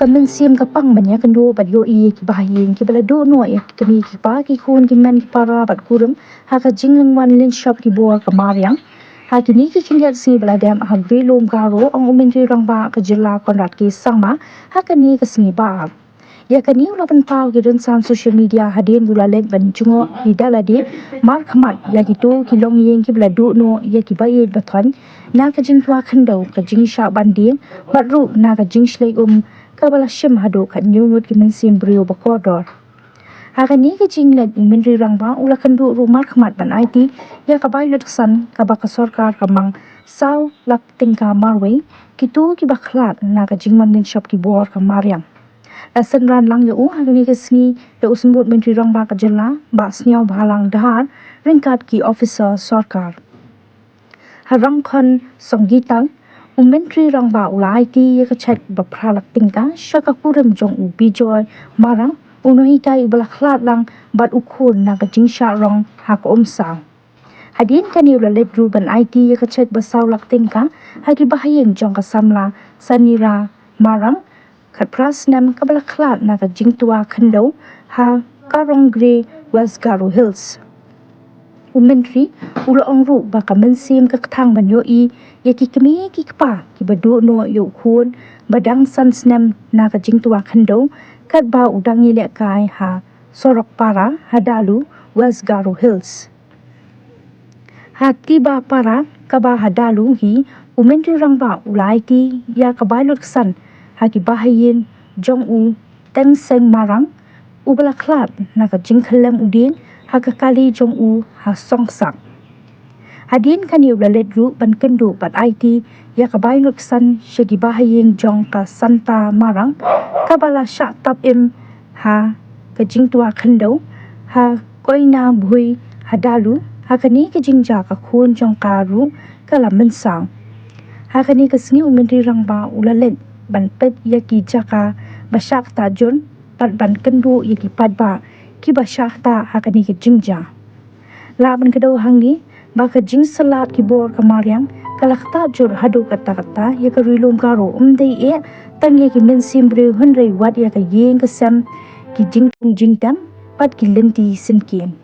kamen sim kapang banyak kendo bat yo I ki bahayin ki bala do no ya kami ki pa ki kun ki men ki para bat kurum ha ka jinglang wan lin shop ki bo ka mariang ha kini ki kingat si bala dam ha belum karo ang umin ri rang ba ka jilla konrat ki sangma ha kani ka singi ba ya kani ulapan pau ki dun san social media hadin gula lek ban chungo hidala di mar khamat ya ki to ki long yeng ki bala do no ya ki bayet bathon na ka jing twa khandau ka jing sha ban di bat ru na ka jing shlei kabala shim hado kan nyungut ki mensim brio bakodor hakani ki jing let minri rangba ula kandu rumar khmat ban IT ya kabai lut san kabaka sarkar kamang sau lak tingka marwe ki tu ki bakhlat na ka jingman din shop ki bor ka mariam asan ran lang yo hakani ki sni yo usmbut minri rangba ka jilla ba sniaw bhalang dahar ringkat ki officer sarkar harang khon songgitang Umentri rang ba ulai ti ka chat ba phralak tingka shaka kuram jong u bijoy marang unohi tai balakhlat lang bat ukhun na ka jingsha rong ha ka omsang hadin kani ula let ru ban IT ka chat ba saulak tingka hagi bahayeng jong ka samla sanira marang khat prasnam ka balakhlat na ka jingtua khando ha karong gre west garo hills Umentri ula ongru baka mensim ka kathang ban yo I ya ki kami ki kpa ki badu no yo khun badang san snam na ka jingtua khando kat ba udang ile kai ha sorok para hadalu west garo hills hati ba para ka ba hadalu hi Umentri rang ba ulai ti ya ka bailot san ha ki bahayin jong u teng seng marang ubala klat na ka jingkhalem udin hakakali jong u ha songsang hadin kan yu lalet ru ban kendu bat IT ya ka bai nuk san shagi bahayeng jong ka santa marang kabala sha tap im ha ka jingtua khando ha koina bhui hadalu ha kani ka jingja ka khun jong ka ru kala mensang ha kani ka sngi umendri rangba ulalet ban pet ya ki jaka basak ta jon pat ban kendu ya ki padba ki basak ta ha kani ka jingja laban kedo hangi baka jing salat ki bor kamariang kalakta jur hadu kata kata ya ka rilum karo umdei e tang ya ki mensim bre hunrei wat ya ka yeng ka sam ki jing tung jing tam pat ki lenti sinkim